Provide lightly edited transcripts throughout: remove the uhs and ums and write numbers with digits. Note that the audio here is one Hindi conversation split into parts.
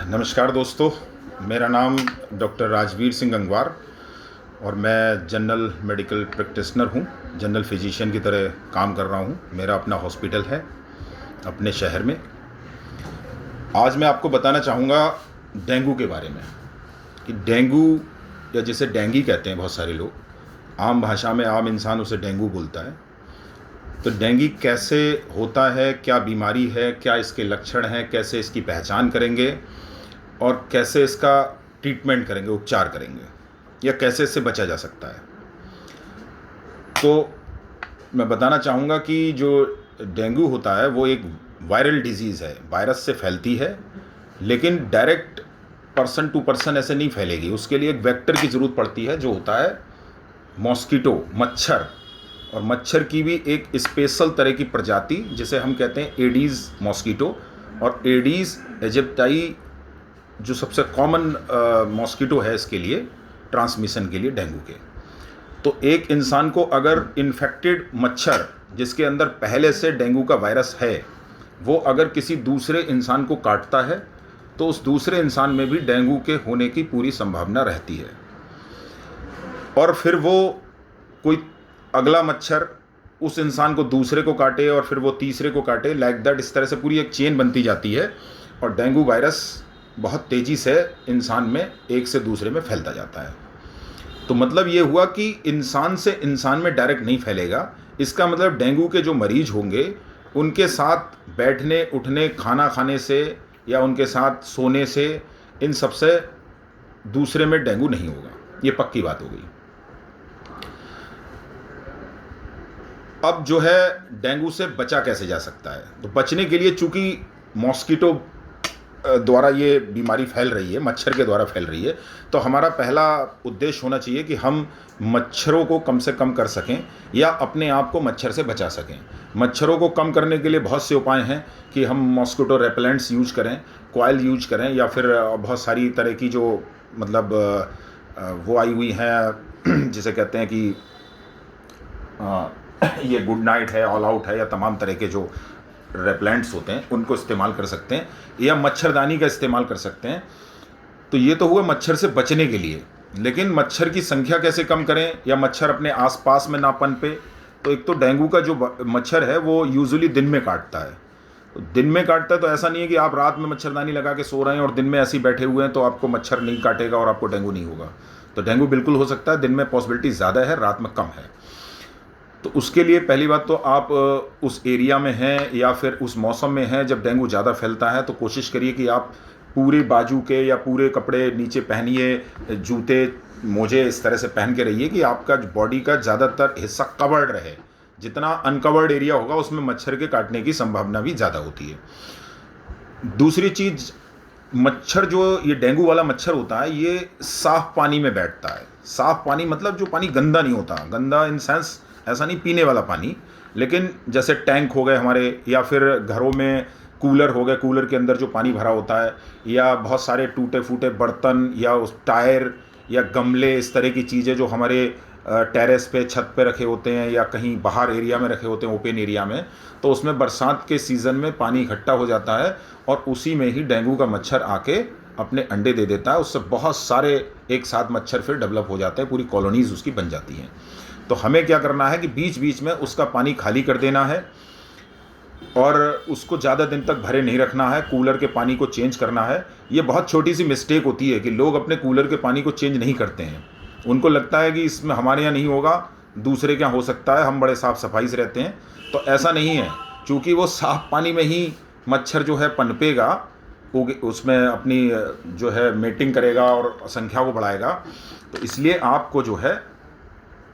नमस्कार दोस्तों, मेरा नाम डॉक्टर राजवीर सिंह गंगवार और मैं जनरल मेडिकल प्रैक्टिशनर हूँ। जनरल फिजिशियन की तरह काम कर रहा हूँ। मेरा अपना हॉस्पिटल है अपने शहर में। आज मैं आपको बताना चाहूँगा डेंगू के बारे में कि डेंगू या जिसे डेंगी कहते हैं बहुत सारे लोग, आम भाषा में आम इंसान उसे डेंगू बोलता है। तो डेंगी कैसे होता है, क्या बीमारी है, क्या इसके लक्षण हैं, कैसे इसकी पहचान करेंगे और कैसे इसका ट्रीटमेंट करेंगे, उपचार करेंगे या कैसे इससे बचा जा सकता है। तो मैं बताना चाहूँगा कि जो डेंगू होता है वो एक वायरल डिजीज़ है, वायरस से फैलती है, लेकिन डायरेक्ट पर्सन टू पर्सन ऐसे नहीं फैलेगी। उसके लिए एक वेक्टर की ज़रूरत पड़ती है जो होता है मॉस्किटो, मच्छर। और मच्छर की भी एक स्पेशल तरह की प्रजाति जिसे हम कहते हैं एडीज़ मॉस्किटो, और एडीज़ एजिप्टाई जो सबसे कॉमन मॉस्किटो है इसके लिए ट्रांसमिशन के लिए डेंगू के। तो एक इंसान को अगर इन्फेक्टेड मच्छर जिसके अंदर पहले से डेंगू का वायरस है वो अगर किसी दूसरे इंसान को काटता है तो उस दूसरे इंसान में भी डेंगू के होने की पूरी संभावना रहती है। और फिर वो कोई अगला मच्छर उस इंसान को दूसरे को काटे और फिर वो तीसरे को काटे, लाइक दैट। इस तरह से पूरी एक चेन बनती जाती है और डेंगू वायरस बहुत तेज़ी से इंसान में एक से दूसरे में फैलता जाता है। तो मतलब ये हुआ कि इंसान से इंसान में डायरेक्ट नहीं फैलेगा। इसका मतलब डेंगू के जो मरीज होंगे उनके साथ बैठने उठने, खाना खाने से या उनके साथ सोने से, इन सब से दूसरे में डेंगू नहीं होगा। ये पक्की बात हो गई। अब जो है डेंगू से बचा कैसे जा सकता है, तो बचने के लिए चूंकि मॉस्किटो द्वारा ये बीमारी फैल रही है, मच्छर के द्वारा फैल रही है, तो हमारा पहला उद्देश्य होना चाहिए कि हम मच्छरों को कम से कम कर सकें या अपने आप को मच्छर से बचा सकें। मच्छरों को कम करने के लिए बहुत से उपाय हैं कि हम मॉस्किटो रेपेलेंट्स यूज करें, कॉइल यूज करें, या फिर बहुत सारी तरह की जो मतलब वो आई हुई हैं जिसे कहते हैं कि ये गुड नाइट है, ऑल आउट है, या तमाम तरह के जो रेपेलेंट्स होते हैं उनको इस्तेमाल कर सकते हैं, या मच्छरदानी का इस्तेमाल कर सकते हैं। तो ये तो हुआ मच्छर से बचने के लिए, लेकिन मच्छर की संख्या कैसे कम करें या मच्छर अपने आसपास में ना पनपे। तो एक तो डेंगू का जो मच्छर है वो यूजुअली दिन में काटता है। तो दिन में काटता है तो ऐसा नहीं है कि आप रात में मच्छरदानी लगा के सो रहे हैं और दिन में ऐसे ही बैठे हुए हैं तो आपको मच्छर नहीं काटेगा और आपको डेंगू नहीं होगा। तो डेंगू बिल्कुल हो सकता है, दिन में पॉसिबिलिटी ज़्यादा है, रात में कम है। तो उसके लिए पहली बात तो आप उस एरिया में हैं या फिर उस मौसम में हैं जब डेंगू ज़्यादा फैलता है, तो कोशिश करिए कि आप पूरे बाजू के या पूरे कपड़े नीचे पहनिए, जूते मोजे इस तरह से पहन के रहिए कि आपका बॉडी का ज़्यादातर हिस्सा कवर्ड रहे। जितना अनकवर्ड एरिया होगा उसमें मच्छर के काटने की संभावना भी ज़्यादा होती है। दूसरी चीज़, मच्छर जो ये डेंगू वाला मच्छर होता है ये साफ़ पानी में बैठता है। साफ़ पानी मतलब जो पानी गंदा नहीं होता, गंदा इन सेंस ऐसा नहीं पीने वाला पानी, लेकिन जैसे टैंक हो गए हमारे, या फिर घरों में कूलर हो गए, कूलर के अंदर जो पानी भरा होता है, या बहुत सारे टूटे फूटे बर्तन या उस टायर या गमले, इस तरह की चीज़ें जो हमारे टेरेस पे, छत पे रखे होते हैं या कहीं बाहर एरिया में रखे होते हैं, ओपन एरिया में, तो उसमें बरसात के सीज़न में पानी इकट्ठा हो जाता है और उसी में ही डेंगू का मच्छर आके अपने अंडे दे देता है। उससे बहुत सारे एक साथ मच्छर फिर डेवलप हो जाते हैं, पूरी कॉलोनीज़ उसकी बन जाती हैं। तो हमें क्या करना है कि बीच बीच में उसका पानी खाली कर देना है और उसको ज़्यादा दिन तक भरे नहीं रखना है। कूलर के पानी को चेंज करना है। ये बहुत छोटी सी मिस्टेक होती है कि लोग अपने कूलर के पानी को चेंज नहीं करते हैं। उनको लगता है कि इसमें हमारे यहाँ नहीं होगा, दूसरे क्या हो सकता है, हम बड़े साफ़ सफाई से रहते हैं। तो ऐसा नहीं है, चूँकि वो साफ़ पानी में ही मच्छर जो है पनपेगा, उसमें अपनी जो है मेटिंग करेगा और संख्या को बढ़ाएगा। तो इसलिए आपको जो है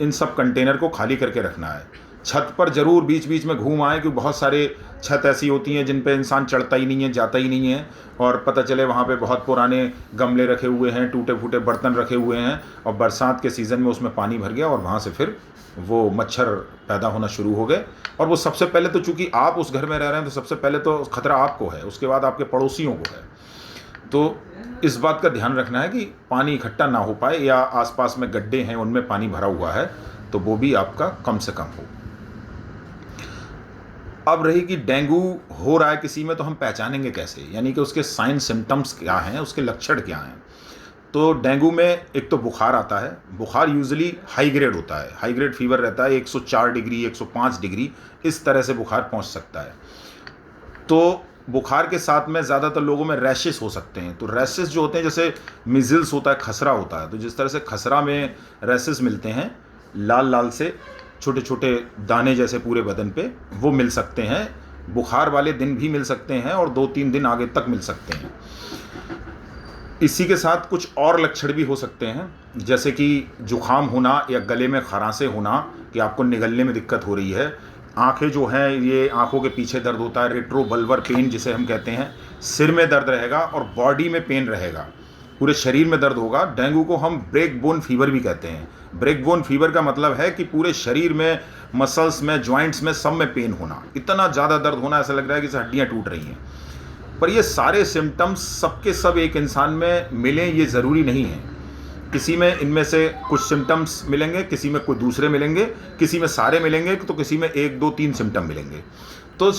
इन सब कंटेनर को खाली करके रखना है। छत पर ज़रूर बीच बीच में घूम आए, क्योंकि बहुत सारे छत ऐसी होती हैं जिन पे इंसान चढ़ता ही नहीं है, जाता ही नहीं है, और पता चले वहाँ पे बहुत पुराने गमले रखे हुए हैं, टूटे फूटे बर्तन रखे हुए हैं और बरसात के सीज़न में उसमें पानी भर गया और वहाँ से फिर वो मच्छर पैदा होना शुरू हो गए। और वो सबसे पहले तो चूँकि आप उस घर में रह रहे हैं तो सबसे पहले तो खतरा आपको है, उसके बाद आपके पड़ोसियों को है। तो इस बात का ध्यान रखना है कि पानी इकट्ठा ना हो पाए, या आसपास में गड्ढे हैं उनमें पानी भरा हुआ है तो वो भी आपका कम से कम हो। अब रही कि डेंगू हो रहा है किसी में, तो हम पहचानेंगे कैसे, यानी कि उसके साइन सिम्टम्स क्या हैं, उसके लक्षण क्या हैं। तो डेंगू में एक तो बुखार आता है। बुखार यूजुअली हाई ग्रेड होता है, हाई ग्रेड फीवर रहता है, 104 डिग्री 105 डिग्री इस तरह से बुखार पहुंच सकता है। तो बुखार के साथ में ज़्यादातर लोगों में रैशेस हो सकते हैं। तो रैशेस जो होते हैं, जैसे मिज़ल्स होता है, खसरा होता है, तो जिस तरह से खसरा में रैशेस मिलते हैं लाल लाल से छोटे छोटे दाने जैसे पूरे बदन पे, वो मिल सकते हैं। बुखार वाले दिन भी मिल सकते हैं और 2-3 दिन आगे तक मिल सकते हैं। इसी के साथ कुछ और लक्षण भी हो सकते हैं, जैसे कि जुखाम होना या गले में खरांसे होना, कि आपको निगलने में दिक्कत हो रही है। आंखें जो हैं, ये आंखों के पीछे दर्द होता है, रेट्रोबल्बर पेन जिसे हम कहते हैं। सिर में दर्द रहेगा और बॉडी में पेन रहेगा, पूरे शरीर में दर्द होगा। डेंगू को हम ब्रेक बोन फीवर भी कहते हैं। ब्रेक बोन फीवर का मतलब है कि पूरे शरीर में, मसल्स में, जॉइंट्स में, सब में पेन होना, इतना ज़्यादा दर्द होना, ऐसा लग रहा है कि हड्डियाँ टूट रही हैं। पर ये सारे सिम्टम्स सबके सब एक इंसान में मिलें ये ज़रूरी नहीं है। किसी में इनमें से कुछ सिम्टम्स मिलेंगे, किसी में कोई दूसरे मिलेंगे, किसी में सारे मिलेंगे, तो किसी में 1, 2, 3 सिम्टम मिलेंगे। तो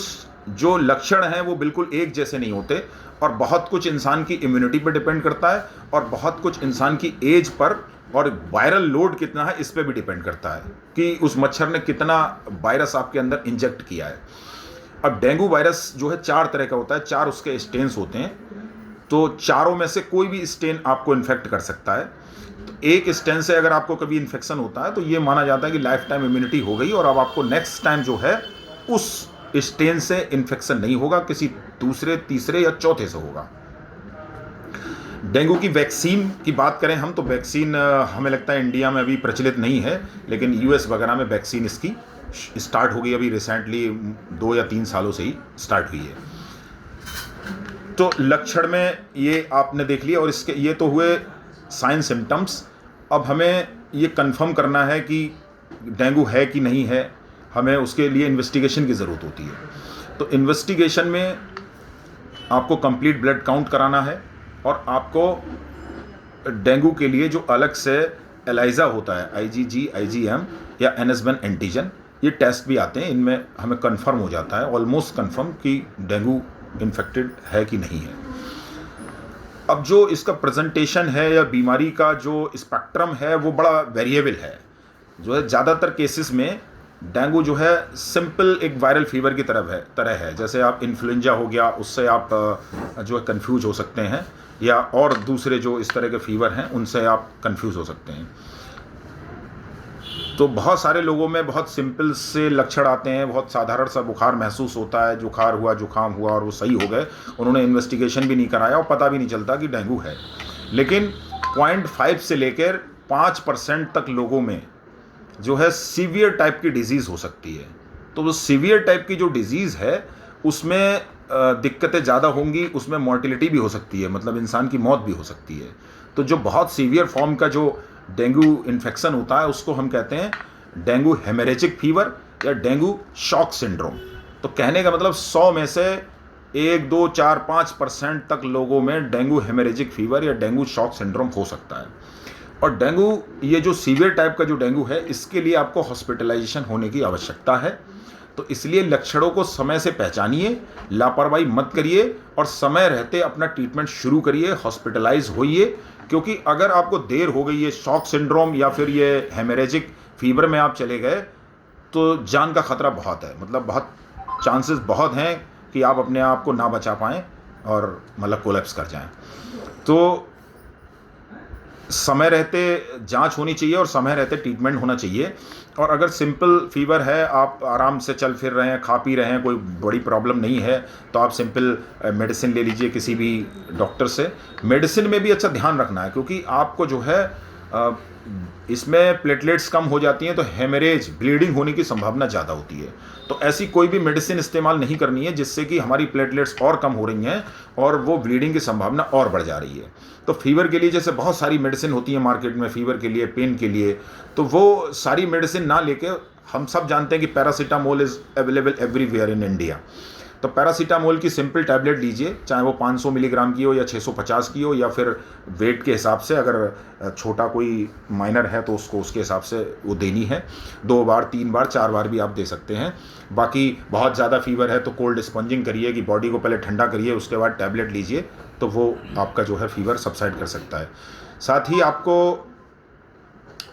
जो लक्षण हैं वो बिल्कुल एक जैसे नहीं होते, और बहुत कुछ इंसान की इम्यूनिटी पर डिपेंड करता है, और बहुत कुछ इंसान की एज पर और वायरल लोड कितना है इस पर भी डिपेंड करता है कि उस मच्छर ने कितना वायरस आपके अंदर इंजेक्ट किया है। अब डेंगू वायरस जो है 4 तरह का होता है, 4 उसके स्टेन्स होते हैं। तो चारों में से कोई भी स्टेन आपको इन्फेक्ट कर सकता है। तो एक स्टेन से अगर आपको कभी इन्फेक्शन होता है तो ये माना जाता है कि लाइफ टाइम इम्यूनिटी हो गई, और अब आपको नेक्स्ट टाइम जो है उस स्टेन से इन्फेक्शन नहीं होगा, किसी दूसरे, तीसरे या चौथे से होगा। डेंगू की वैक्सीन की बात करें हम, तो वैक्सीन हमें लगता है इंडिया में अभी प्रचलित नहीं है, लेकिन यूएस वगैरह में वैक्सीन इसकी स्टार्ट हो गई, अभी रिसेंटली 2 या 3 सालों से ही स्टार्ट हुई है। तो लक्षण में ये आपने देख लिया, और इसके ये तो हुए साइन सिम्टम्स। अब हमें ये कंफर्म करना है कि डेंगू है कि नहीं है, हमें उसके लिए इन्वेस्टिगेशन की ज़रूरत होती है। तो इन्वेस्टिगेशन में आपको कंप्लीट ब्लड काउंट कराना है, और आपको डेंगू के लिए जो अलग से एलाइजा होता है, IgG, IgM या NS1 एंटीजन, ये टेस्ट भी आते हैं, इनमें हमें कंफर्म हो जाता है, ऑलमोस्ट कंफर्म, कि डेंगू इन्फेक्टेड है कि नहीं है। अब जो इसका प्रेजेंटेशन है या बीमारी का जो स्पेक्ट्रम है वो बड़ा वेरिएबल है। जो है ज़्यादातर केसेस में डेंगू जो है सिंपल एक वायरल फीवर की तरह है। जैसे आप इन्फ्लुएंजा हो गया, उससे आप जो है कंफ्यूज हो सकते हैं, या और दूसरे जो इस तरह के फीवर हैं उनसे आप कंफ्यूज हो सकते हैं। तो बहुत सारे लोगों में बहुत सिंपल से लक्षण आते हैं, बहुत साधारण सा बुखार महसूस होता है, जुखार हुआ, जुखाम हुआ और वो सही हो गए, उन्होंने इन्वेस्टिगेशन भी नहीं कराया और पता भी नहीं चलता कि डेंगू है। लेकिन 0.5 से लेकर 5% तक लोगों में जो है सीवियर टाइप की डिजीज़ हो सकती है। तो वो सीवियर टाइप की जो डिजीज़ है उसमें दिक्कतें ज़्यादा होंगी, उसमें मॉर्टिलिटी भी हो सकती है, मतलब इंसान की मौत भी हो सकती है। तो जो बहुत सीवियर फॉर्म का जो डेंगू इन्फेक्शन होता है उसको हम कहते हैं डेंगू हेमरेजिक फीवर या डेंगू शॉक सिंड्रोम। तो कहने का मतलब 100 में से 1, 2, 4, 5% तक लोगों में डेंगू हेमरेजिक फीवर या डेंगू शॉक सिंड्रोम हो सकता है। और डेंगू, ये जो सीवियर टाइप का जो डेंगू है, इसके लिए आपको हॉस्पिटलाइजेशन होने की आवश्यकता है। तो इसलिए लक्षणों को समय से पहचानिए, लापरवाही मत करिए और समय रहते अपना ट्रीटमेंट शुरू करिए, हॉस्पिटलाइज होइए। क्योंकि अगर आपको देर हो गई, ये शॉक सिंड्रोम या फिर ये हेमरेजिक फीवर में आप चले गए, तो जान का खतरा बहुत है, मतलब बहुत चांसेस बहुत हैं कि आप अपने आप को ना बचा पाएँ और मतलब कोलैप्स कर जाएं। तो समय रहते जांच होनी चाहिए और समय रहते ट्रीटमेंट होना चाहिए। और अगर सिंपल फीवर है, आप आराम से चल फिर रहे हैं, खा पी रहे हैं, कोई बड़ी प्रॉब्लम नहीं है, तो आप सिंपल मेडिसिन ले लीजिए किसी भी डॉक्टर से। मेडिसिन में भी अच्छा ध्यान रखना है, क्योंकि आपको जो है इसमें प्लेटलेट्स कम हो जाती हैं, तो हेमरेज, ब्लीडिंग होने की संभावना ज़्यादा होती है। तो ऐसी कोई भी मेडिसिन इस्तेमाल नहीं करनी है जिससे कि हमारी प्लेटलेट्स और कम हो रही हैं और वो ब्लीडिंग की संभावना और बढ़ जा रही है। तो फीवर के लिए जैसे बहुत सारी मेडिसिन होती है मार्केट में, फीवर के लिए, पेन के लिए, तो वो सारी मेडिसिन ना लेके, हम सब जानते हैं कि paracetamol is available everywhere in India, तो पैरासीटामोल की सिंपल टैबलेट लीजिए, चाहे वो 500 मिलीग्राम की हो या 650 की हो, या फिर वेट के हिसाब से, अगर छोटा कोई माइनर है तो उसको उसके हिसाब से वो देनी है। 2 बार 3 बार 4 बार भी आप दे सकते हैं। बाकी बहुत ज़्यादा फीवर है तो कोल्ड स्पंजिंग करिए कि बॉडी को पहले ठंडा करिए, उसके बाद टैबलेट लीजिए, तो वो आपका जो है फीवर सबसाइड कर सकता है। साथ ही आपको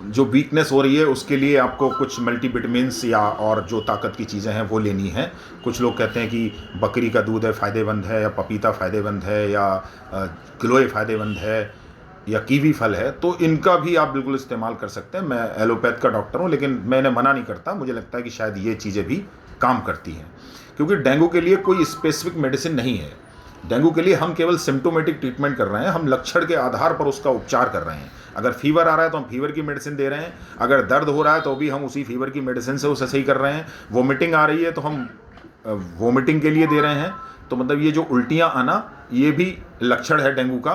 जो वीकनेस हो रही है उसके लिए आपको कुछ मल्टीविटामिन्स या और जो ताकत की चीज़ें हैं वो लेनी है। कुछ लोग कहते हैं कि बकरी का दूध है फ़ायदेमंद है, या पपीता फ़ायदेमंद है, या गिलोय फ़ायदेमंद है, या कीवी फल है, तो इनका भी आप बिल्कुल इस्तेमाल कर सकते हैं। मैं एलोपैथ का डॉक्टर हूँ, लेकिन मैंने मना नहीं करता, मुझे लगता है कि शायद ये चीज़ें भी काम करती हैं, क्योंकि डेंगू के लिए कोई स्पेसिफिक मेडिसिन नहीं है। डेंगू के लिए हम केवल सिम्टोमेटिक ट्रीटमेंट कर रहे हैं, हम लक्षण के आधार पर उसका उपचार कर रहे हैं। अगर फीवर आ रहा है तो हम फीवर की मेडिसिन दे रहे हैं, अगर दर्द हो रहा है तो भी हम उसी फीवर की मेडिसिन से उसे सही कर रहे हैं, वोमिटिंग आ रही है तो हम वोमिटिंग के लिए दे रहे हैं। तो मतलब ये जो उल्टियाँ आना, ये भी लक्षण है डेंगू का।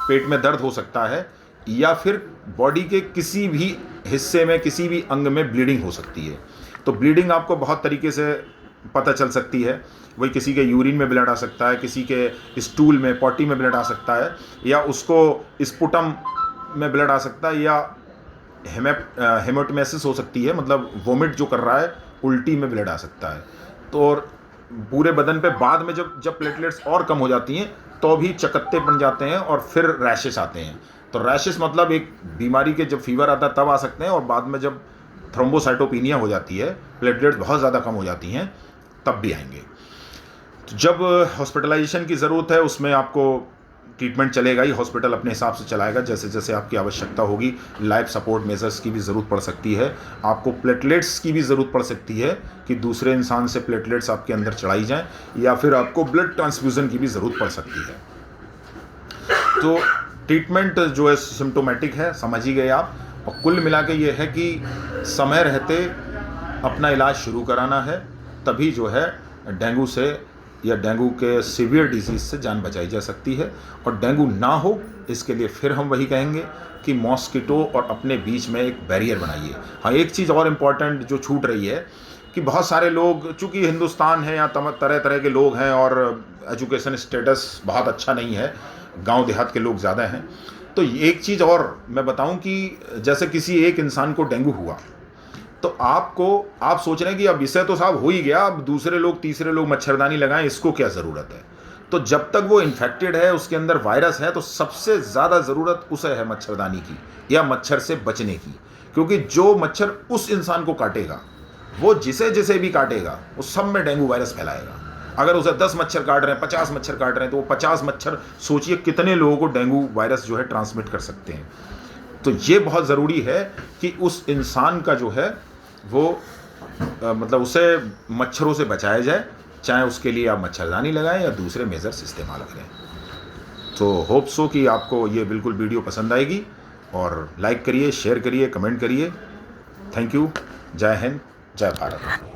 पेट में दर्द हो सकता है, या फिर बॉडी के किसी भी हिस्से में, किसी भी अंग में ब्लीडिंग हो सकती है। तो ब्लीडिंग आपको बहुत तरीके से पता चल सकती है। वही किसी के यूरिन में ब्लड आ सकता है, किसी के स्टूल में, पॉटी में ब्लड आ सकता है, या उसको स्पुटम में ब्लड आ सकता है, या हेमेटोमेसिस हो सकती है, मतलब वोमिट जो कर रहा है, उल्टी में ब्लड आ सकता है। तो और पूरे बदन पे बाद में जब प्लेटलेट्स और कम हो जाती हैं तो भी चकत्ते बन जाते हैं और फिर रैशेस आते हैं। तो रैशेस मतलब एक बीमारी के जब फीवर आता है तब आ सकते हैं, और बाद में जब थ्रोम्बोसाइटोपिनिया हो जाती है, प्लेटलेट्स बहुत ज़्यादा कम हो जाती हैं, तब भी आएंगे। तो जब हॉस्पिटलाइजेशन की ज़रूरत है उसमें आपको ट्रीटमेंट चलेगा ही, हॉस्पिटल अपने हिसाब से चलाएगा जैसे जैसे आपकी आवश्यकता होगी। लाइफ सपोर्ट मेजर्स की भी ज़रूरत पड़ सकती है, आपको प्लेटलेट्स की भी ज़रूरत पड़ सकती है कि दूसरे इंसान से प्लेटलेट्स आपके अंदर चढ़ाई जाएं, या फिर आपको ब्लड ट्रांसफ्यूज़न की भी ज़रूरत पड़ सकती है। तो ट्रीटमेंट जो है सिम्टोमेटिक है, समझ ही गए आप। और कुल मिला के ये है कि समय रहते अपना इलाज शुरू कराना है, तभी जो है डेंगू से या डेंगू के सीवियर डिजीज़ से जान बचाई जा सकती है। और डेंगू ना हो इसके लिए फिर हम वही कहेंगे कि मॉस्किटो और अपने बीच में एक बैरियर बनाइए। हाँ, एक चीज़ और इम्पॉर्टेंट जो छूट रही है कि बहुत सारे लोग, चूँकि हिंदुस्तान है, यहाँ तरह तरह के लोग हैं और एजुकेशन स्टेटस बहुत अच्छा नहीं है, गांव देहात के लोग ज़्यादा हैं। तो एक चीज़ और मैं बताऊं कि जैसे किसी एक इंसान को डेंगू हुआ तो आप सोच रहे हैं कि अब इससे तो साहब हो ही गया, अब दूसरे लोग तीसरे लोग मच्छरदानी लगाएं, इसको क्या ज़रूरत है। तो जब तक वो इन्फेक्टेड है, उसके अंदर वायरस है, तो सबसे ज़्यादा ज़रूरत उसे है मच्छरदानी की या मच्छर से बचने की, क्योंकि जो मच्छर उस इंसान को काटेगा, वो जिसे जिसे भी काटेगा, उस सब में डेंगू वायरस फैलाएगा। अगर उसे 10 मच्छर काट रहे हैं, 50 मच्छर काट रहे हैं, तो वो 50 मच्छर सोचिए कितने लोगों को डेंगू वायरस जो है ट्रांसमिट कर सकते हैं। तो ये बहुत ज़रूरी है कि उस इंसान का जो है वो मतलब उसे मच्छरों से बचाया जाए, चाहे उसके लिए आप मच्छरदानी लगाएं या दूसरे मेजर्स इस्तेमाल करें। तो होप सो कि आपको ये बिल्कुल वीडियो पसंद आएगी, और लाइक करिए, शेयर करिए, कमेंट करिए। Thank you. जय हिंद, जय भारत।